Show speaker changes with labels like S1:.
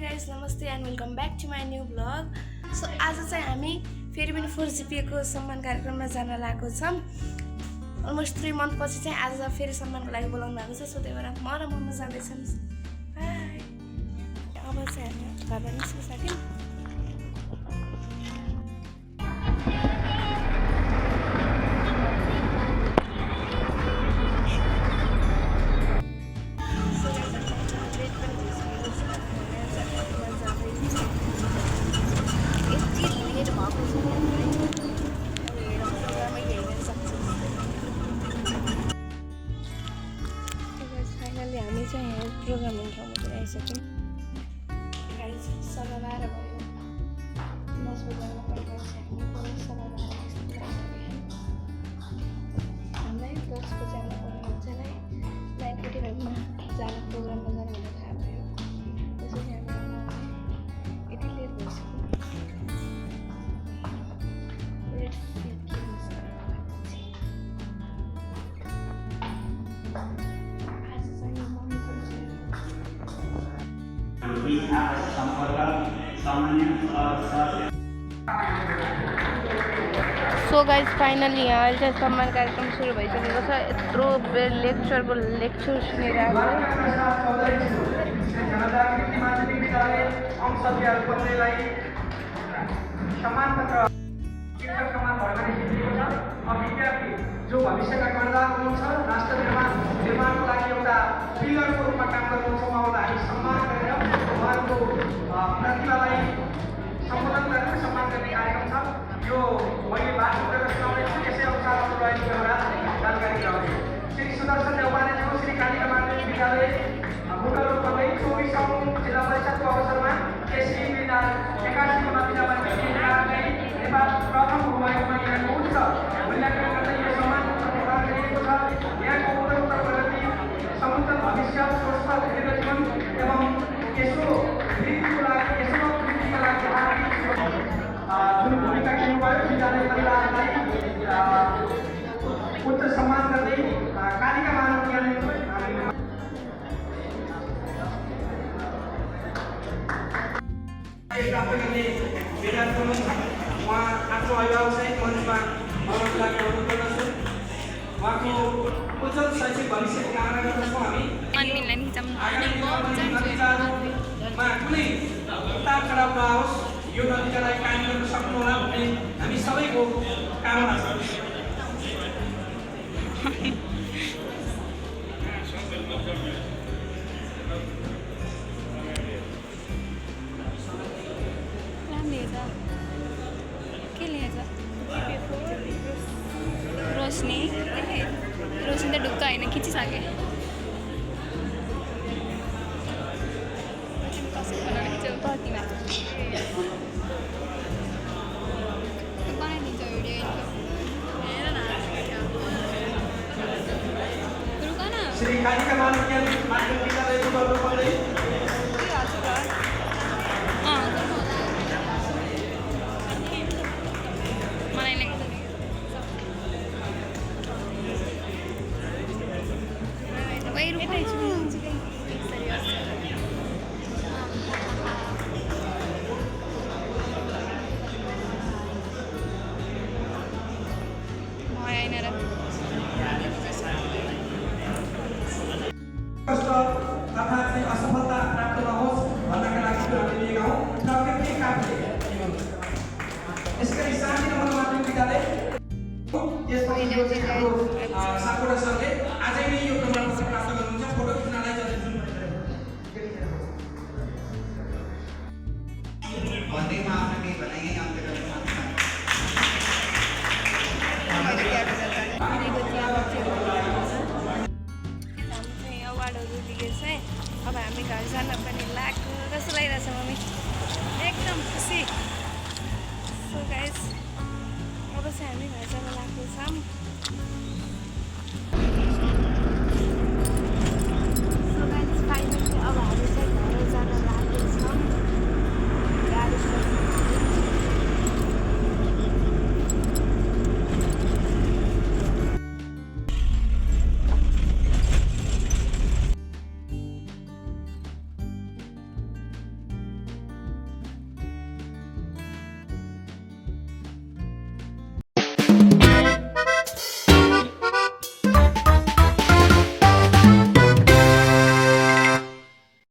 S1: Guys नमस्ते and welcome back to my new blog. So आज चाहिँ हामी फेरि पनि 4GPA को सम्मान कार्यक्रममा जान लागेको छौँ। अलमोस्ट 3 मन्थ पछि चाहिँ आज फेरि सम्मानको लागि बोलाउनु भएको छ। सो त्यही भएर म र मम्मी जाँदैछौँ। बाई। अब चाहिँ हामी घरबाट निस्किसक्यौँ। हामी चाहिँ यहाँ प्रोग्राम हुने ठाउँमा पनि आइसक्यौँ। गाइस 12:30 भयो। 10 बजेको हामीलाई 10 बजे आउनुपर्ने हुन्छ नै 9:45 जाने प्रोग्राममा जानु भनेर थाहा भयो। त्यसपछि हामी यति लेट भइसक्यो। सो गाइज फाइनली यहाँ अहिले चाहिँ सम्मान कार्यक्रम सुरु भइसकेको छ। यत्रो लेक्चरको लेक्चर सुनिरहेको
S2: जो भविष्यका कर्णधार हुनुहुन्छ, राष्ट्र निर्माणको लागि एउटा पिलरको रूपमा काम गर्नुहुन्छ, उहाँलाई हामी सम्मान गरेर उहाँको प्रतिभालाई सम्बोधन गरेर सम्मान गर्ने कार्यक्रम छ। यो मैले भाषण गरेर सुनाउनेछु। यसै अनुसार रहेको एउटा जानकारी गराउँछु। श्री सुदर्शन देउपानेज्यू श्री कालिका माध्यमिक विद्यालय भूगोल रूपमै 24औं जिल्ला परिषदको अवसरमा केसी 2081 मा नेपाल प्रथम भूभागमा यहाँको उच्च मूल्याङ्कन गर्दै यो सम्मान प्रदान गरिएको छ। यहाँको उत्तर प्रगति, समुचित भविष्य, स्वस्थ जीवन एवं यसो वृद्धिको लागि जुन भूमिका खेल्नुभयो विद्यालय परिवारलाई उच्च सम्मान गर्दै कालिका मानव विद्यालय प्राप्त गर्ने विद्यार्थी हुनुहुन्छ। उहाँ आफ्नो अभिभावकसहित मञ्चमा आउनको लागि अनुरोध गर्दछु। उहाँको उज्जवल शैक्षिक भविष्यको कामना गर्दछौँ। हामी कुनै उतार चढाव नआओस्, यो नतिजालाई कायम गर्न सक्नुहोला भन्ने हामी सबैको कामना छ।
S3: रोशनी त ढुक्क होइन खिचिसके। बनाइदिन्छ भिडियो हेर न। रुक न।
S2: श्री कालिका माध्यमिक विद्यालयको गर्नुपर्दै असफलता प्राप्त नहोस् भन्नका लागि हामीले लिएका हौँ। प्रकृति काफी यसका शान्ति नगर माध्यमिक विद्यालय त्यसपछि यो चाहिँ हाम्रो साकोटा सरले आजै नै यो प्रमाणपत्र प्राप्त गर्नुहुन्छ। फोटो खिच्नलाई जाँदैछु भन्दैमा आफ्नो केही भनाइ अन्त्य
S1: अब हामी घर जान पनि लाग्यो। कस्तो लागिरहेछ मम्मी? एकदम खुसी। सो गाइस अब चाहिँ हामी घर जान लागेको छौँ। सो गाइस फाइनली अब हामी चाहिँ